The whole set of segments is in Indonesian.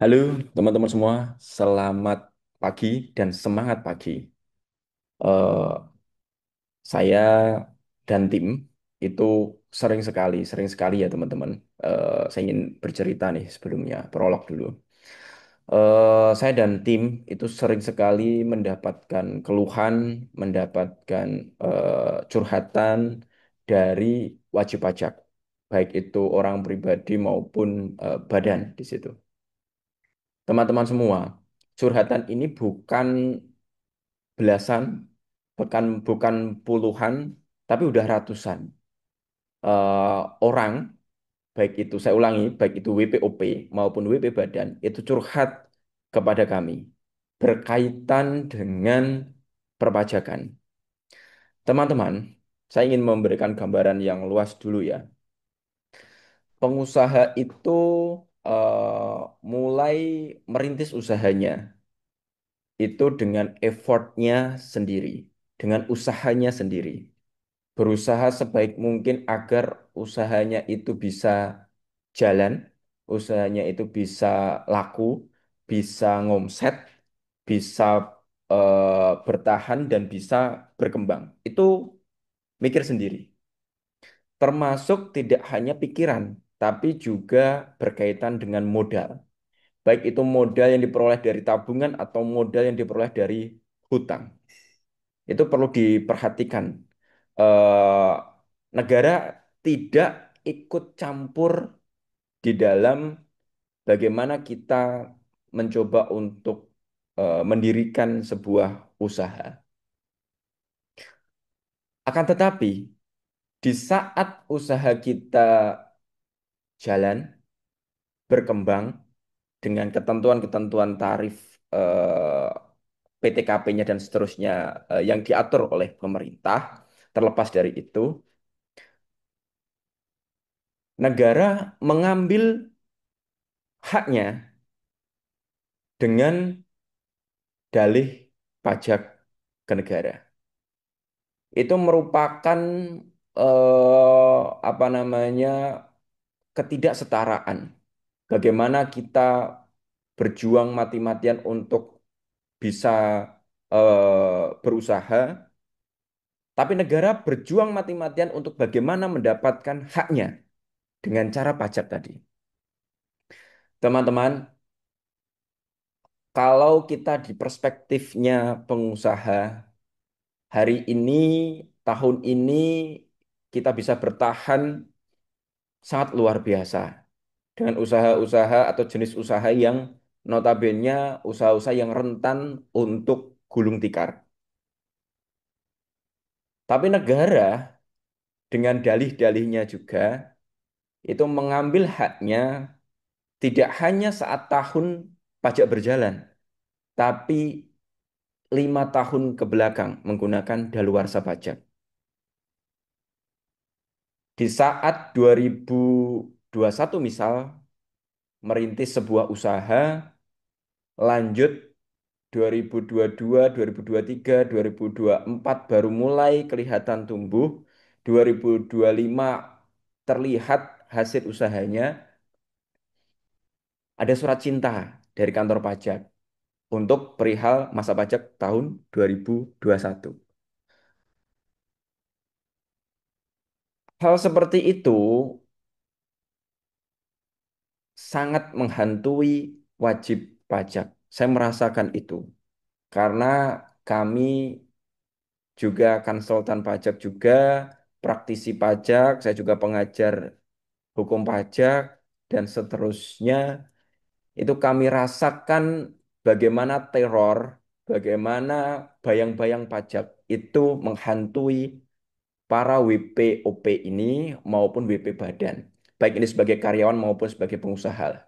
Halo teman-teman semua, selamat pagi dan semangat pagi. Eh, saya dan tim itu sering sekali ya teman-teman. Saya ingin bercerita nih sebelumnya, prolog dulu. Saya dan tim itu sering sekali mendapatkan keluhan, mendapatkan curhatan dari wajib pajak, baik itu orang pribadi maupun badan di situ. Teman-teman semua, curhatan ini bukan belasan, bukan puluhan, tapi udah ratusan orang, baik itu saya ulangi, baik itu WPOP maupun WP Badan, itu curhat kepada kami berkaitan dengan perpajakan. Teman-teman, saya ingin memberikan gambaran yang luas dulu ya. Pengusaha itu mulai merintis usahanya itu dengan effortnya sendiri, dengan usahanya sendiri. Berusaha sebaik mungkin agar usahanya itu bisa jalan, usahanya itu bisa laku, bisa ngomset, bisa bertahan dan bisa berkembang. Itu mikir sendiri. Termasuk tidak hanya pikiran, tapi juga berkaitan dengan modal. Baik itu modal yang diperoleh dari tabungan atau modal yang diperoleh dari hutang. Itu perlu diperhatikan. Eh, Negara tidak ikut campur di dalam bagaimana kita mencoba untuk mendirikan sebuah usaha. Akan tetapi, di saat usaha kita jalan, berkembang dengan ketentuan-ketentuan tarif PTKP-nya dan seterusnya yang diatur oleh pemerintah, terlepas dari itu, negara mengambil haknya dengan dalih pajak ke negara. Itu merupakan apa namanya ketidaksetaraan. Bagaimana kita berjuang mati-matian untuk bisa berusaha, tapi negara berjuang mati-matian untuk bagaimana mendapatkan haknya dengan cara pajak tadi. Teman-teman, kalau kita di perspektifnya pengusaha, hari ini, tahun ini kita bisa bertahan sangat luar biasa dengan usaha-usaha atau jenis usaha yang notabene usaha-usaha yang rentan untuk gulung tikar. Tapi negara dengan dalih-dalihnya juga itu mengambil haknya tidak hanya saat tahun pajak berjalan, tapi 5 tahun ke belakang menggunakan daluarsa pajak. Di saat 2021 misal merintis sebuah usaha, lanjut 2022, 2023, 2024 baru mulai kelihatan tumbuh, 2025 terlihat hasil usahanya, ada surat cinta dari kantor pajak untuk perihal masa pajak tahun 2021. Hal seperti itu sangat menghantui wajib pajak. Saya merasakan itu karena kami juga konsultan pajak juga, praktisi pajak, saya juga pengajar hukum pajak dan seterusnya. Itu kami rasakan bagaimana teror, bagaimana bayang-bayang pajak itu menghantui para WPOP ini maupun WP Badan, baik ini sebagai karyawan maupun sebagai pengusaha.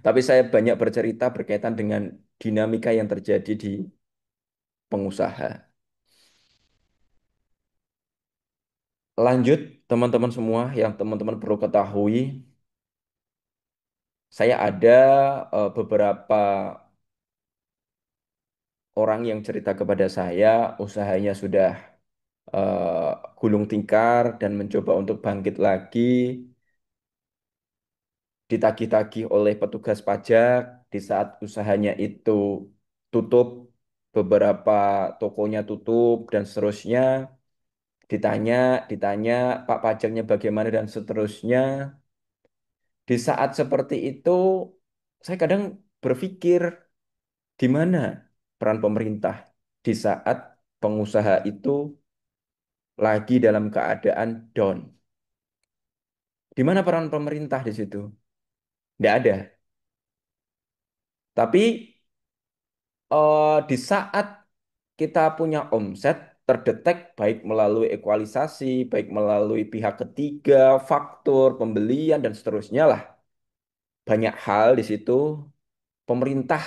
Tapi saya banyak bercerita berkaitan dengan dinamika yang terjadi di pengusaha. Lanjut, teman-teman semua yang teman-teman perlu ketahui, saya ada beberapa orang yang cerita kepada saya, usahanya sudah gulung tikar dan mencoba untuk bangkit lagi. ditagih-tagih oleh petugas pajak di saat usahanya itu tutup, beberapa tokonya tutup dan seterusnya, ditanya, ditanya Pak pajaknya bagaimana dan seterusnya. Di saat seperti itu, saya kadang berpikir di mana peran pemerintah di saat pengusaha itu lagi dalam keadaan down. Di mana peran pemerintah di situ? Tidak ada. Tapi di saat kita punya omset terdetek baik melalui ekualisasi, baik melalui pihak ketiga, faktur, pembelian, dan seterusnya lah. Banyak hal di situ pemerintah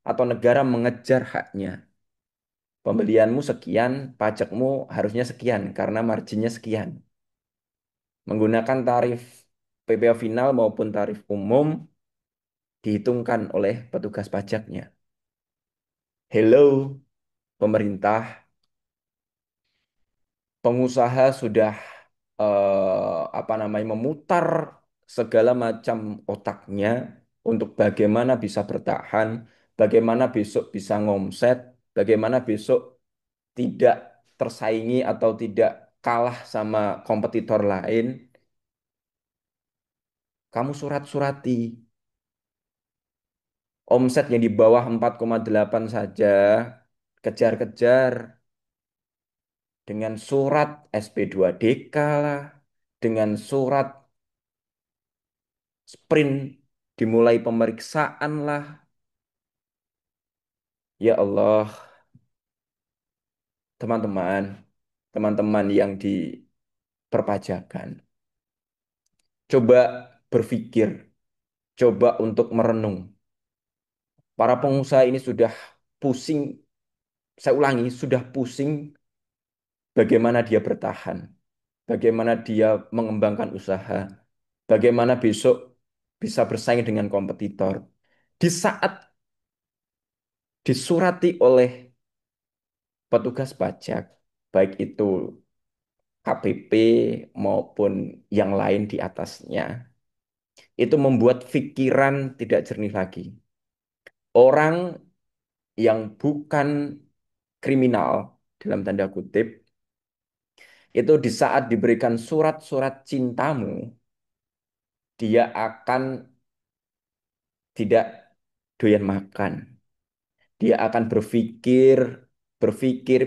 atau negara mengejar haknya. Pembelianmu sekian, pajakmu harusnya sekian karena marginnya sekian. Menggunakan tarif PPh final maupun tarif umum dihitungkan oleh petugas pajaknya. Hello, pemerintah, pengusaha sudah apa namanya memutar segala macam otaknya untuk bagaimana bisa bertahan, bagaimana besok bisa ngomset, bagaimana besok tidak tersaingi atau tidak kalah sama kompetitor lain. Kamu surat-surati omset yang di bawah 4,8 saja, kejar-kejar dengan surat SP2DK lah, dengan surat sprint dimulai pemeriksaan lah. Ya Allah, teman-teman, teman-teman yang di perpajakan, coba berpikir, coba untuk merenung. Para pengusaha ini sudah pusing, saya ulangi, sudah pusing bagaimana dia bertahan, bagaimana dia mengembangkan usaha, bagaimana besok bisa bersaing dengan kompetitor. Di saat disurati oleh petugas pajak, baik itu KPP maupun yang lain di atasnya, itu membuat pikiran tidak jernih lagi. Orang yang bukan kriminal, dalam tanda kutip, itu di saat diberikan surat-surat cintamu, dia akan tidak doyan makan. Dia akan berpikir, berpikir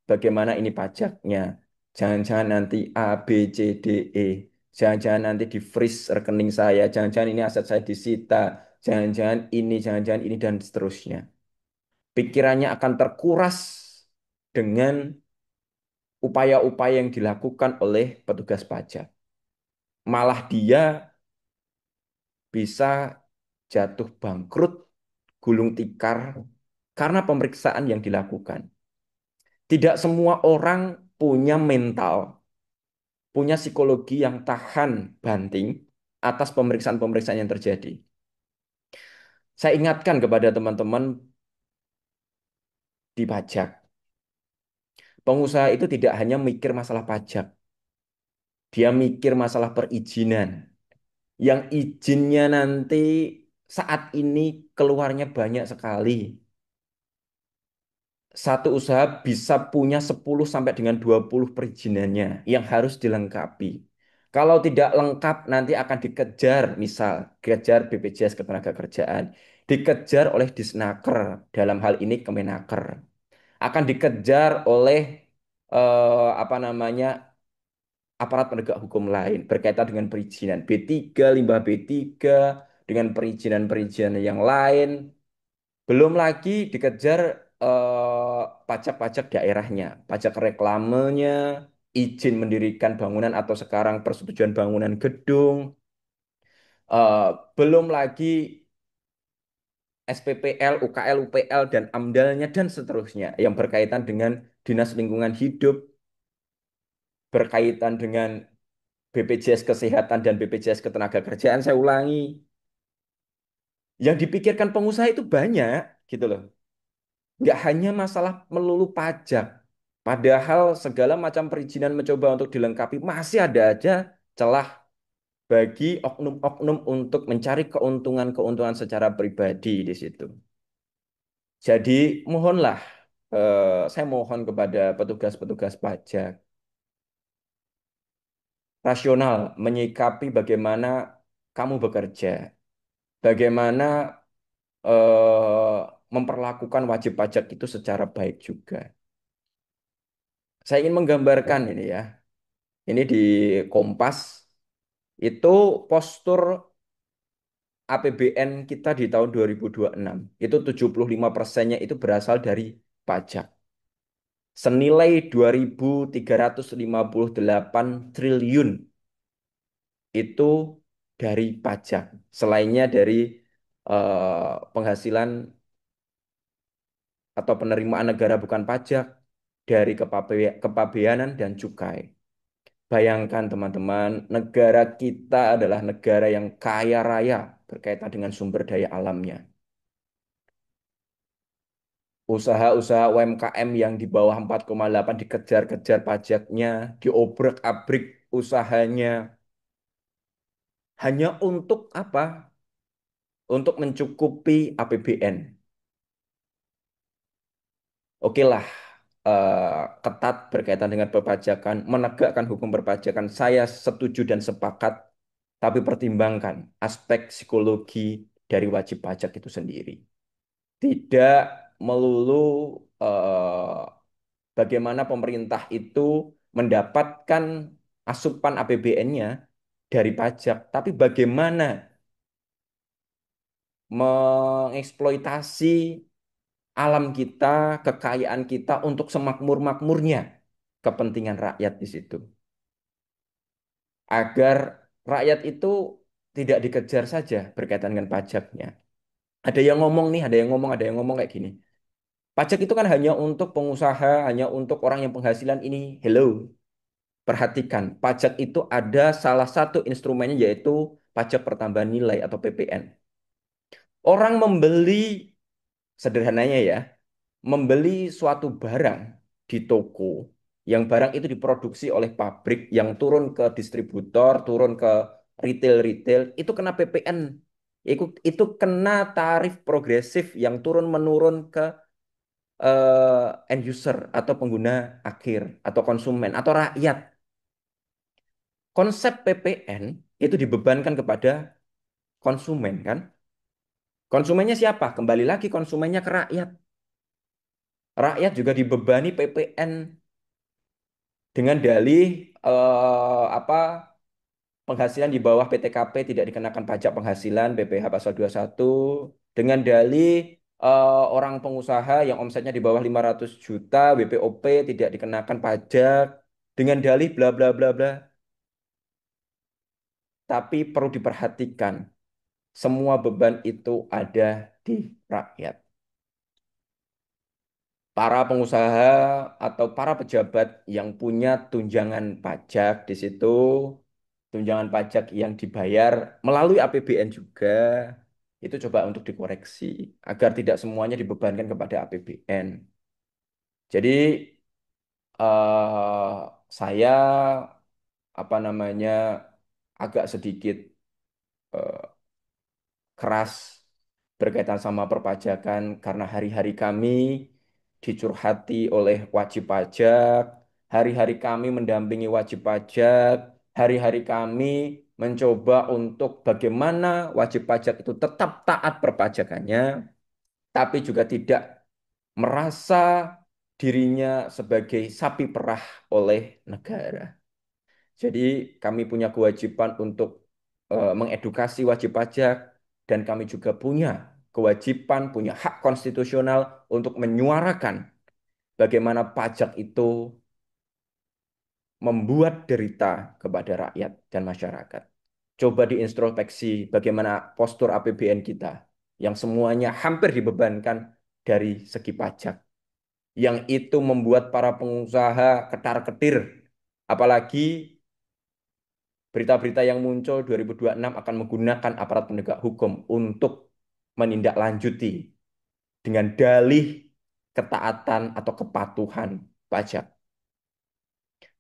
bagaimana ini pajaknya. Jangan-jangan nanti A, B, C, D, E. Jangan-jangan nanti di freeze rekening saya. Jangan-jangan ini aset saya disita. Jangan-jangan ini, dan seterusnya. Pikirannya akan terkuras dengan upaya-upaya yang dilakukan oleh petugas pajak. Malah dia bisa jatuh bangkrut, gulung tikar, karena pemeriksaan yang dilakukan. Tidak semua orang punya mental, punya psikologi yang tahan banting atas pemeriksaan-pemeriksaan yang terjadi. Saya ingatkan kepada teman-teman di pajak, pengusaha itu tidak hanya mikir masalah pajak, dia mikir masalah perizinan. Yang izinnya nanti saat ini keluarnya banyak sekali. Satu usaha bisa punya 10 sampai dengan 20 perizinannya yang harus dilengkapi. Kalau tidak lengkap nanti akan dikejar, misal kejar BPJS Ketenagakerjaan, dikejar oleh Disnaker, dalam hal ini Kemenaker, akan dikejar oleh apa namanya aparat penegak hukum lain berkaitan dengan perizinan B3, limbah B3, dengan perizinan-perizinan yang lain. Belum lagi dikejar pajak-pajak daerahnya, pajak reklamenya, izin mendirikan bangunan atau sekarang persetujuan bangunan gedung, eh, belum lagi SPPL, UKL, UPL, dan AMDALnya, dan seterusnya yang berkaitan dengan Dinas Lingkungan Hidup, berkaitan dengan BPJS Kesehatan dan BPJS Ketenagakerjaan, saya ulangi. Yang dipikirkan pengusaha itu banyak, gitu loh. Nggak hanya masalah melulu pajak. Padahal segala macam perizinan mencoba untuk dilengkapi masih ada aja celah bagi oknum-oknum untuk mencari keuntungan-keuntungan secara pribadi di situ. Jadi mohonlah, saya mohon kepada petugas-petugas pajak rasional menyikapi bagaimana kamu bekerja, bagaimana memperlakukan wajib pajak itu secara baik juga. Saya ingin menggambarkan ini ya. Ini di Kompas itu postur APBN kita di tahun 2026. Itu 75%-nya itu berasal dari pajak. Senilai 2.358 triliun itu dari pajak. Selainnya dari penghasilan atau penerimaan negara bukan pajak, dari kepabeanan dan cukai. Bayangkan teman-teman, negara kita adalah negara yang kaya raya berkaitan dengan sumber daya alamnya. Usaha-usaha UMKM yang di bawah 4,8 dikejar-kejar pajaknya, diobrak-abrik usahanya, hanya untuk apa? Untuk mencukupi APBN. Oke lah, ketat berkaitan dengan perpajakan, menegakkan hukum perpajakan, saya setuju dan sepakat, tapi pertimbangkan aspek psikologi dari wajib pajak itu sendiri. Tidak melulu eh, bagaimana pemerintah itu mendapatkan asupan APBN-nya dari pajak, tapi bagaimana mengeksploitasi alam kita, kekayaan kita untuk semakmur-makmurnya kepentingan rakyat di situ. Agar rakyat itu tidak dikejar saja berkaitan dengan pajaknya. Ada yang ngomong nih, ada yang ngomong kayak gini. Pajak itu kan hanya untuk pengusaha, hanya untuk orang yang penghasilan ini. Hello, perhatikan, pajak itu ada salah satu instrumennya yaitu pajak pertambahan nilai atau PPN. Orang membeli, sederhananya ya, membeli suatu barang di toko, yang barang itu diproduksi oleh pabrik, yang turun ke distributor, turun ke retail-retail, itu kena PPN. Itu kena tarif progresif yang turun-menurun ke end user atau pengguna akhir, atau konsumen, atau rakyat. Konsep PPN itu dibebankan kepada konsumen kan? Konsumennya siapa? Kembali lagi konsumennya ke rakyat. Rakyat juga dibebani PPN dengan dalih apa, penghasilan di bawah PTKP tidak dikenakan pajak penghasilan BPH pasal 21, dengan dalih orang pengusaha yang omsetnya di bawah 500 juta WPOP tidak dikenakan pajak, dengan dalih bla bla bla bla. Tapi perlu diperhatikan, semua beban itu ada di rakyat. Para pengusaha atau para pejabat yang punya tunjangan pajak di situ, tunjangan pajak yang dibayar melalui APBN juga, itu coba untuk dikoreksi agar tidak semuanya dibebankan kepada APBN. Jadi saya apa namanya agak sedikit eh, keras berkaitan sama perpajakan karena hari-hari kami dicurhati oleh wajib pajak, hari-hari kami mendampingi wajib pajak, hari-hari kami mencoba untuk bagaimana wajib pajak itu tetap taat perpajakannya, tapi juga tidak merasa dirinya sebagai sapi perah oleh negara. Jadi kami punya kewajiban untuk mengedukasi wajib pajak, dan kami juga punya kewajiban, punya hak konstitusional untuk menyuarakan bagaimana pajak itu membuat derita kepada rakyat dan masyarakat. Coba diintrospeksi bagaimana postur APBN kita yang semuanya hampir dibebankan dari segi pajak. Yang itu membuat para pengusaha ketar-ketir. Apalagi berita-berita yang muncul 2026 akan menggunakan aparat penegak hukum untuk menindaklanjuti dengan dalih ketaatan atau kepatuhan pajak.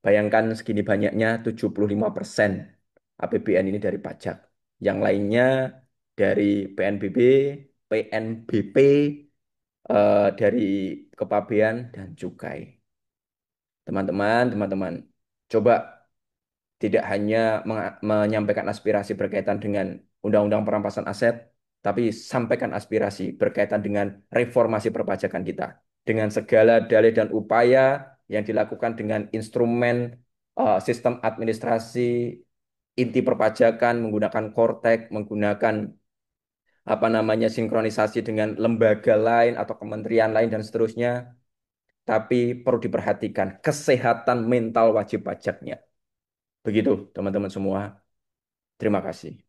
Bayangkan segini banyaknya 75%. APBN ini dari pajak. Yang lainnya dari PNBB, PNBP, dari kepabean dan cukai. Teman-teman, coba tidak hanya menyampaikan aspirasi berkaitan dengan undang-undang perampasan aset, tapi sampaikan aspirasi berkaitan dengan reformasi perpajakan kita. Dengan segala dalih dan upaya yang dilakukan dengan instrumen sistem administrasi inti perpajakan, menggunakan Kortek, menggunakan apa namanya sinkronisasi dengan lembaga lain atau kementerian lain dan seterusnya. Tapi perlu diperhatikan kesehatan mental wajib pajaknya. Begitu, teman-teman semua. Terima kasih.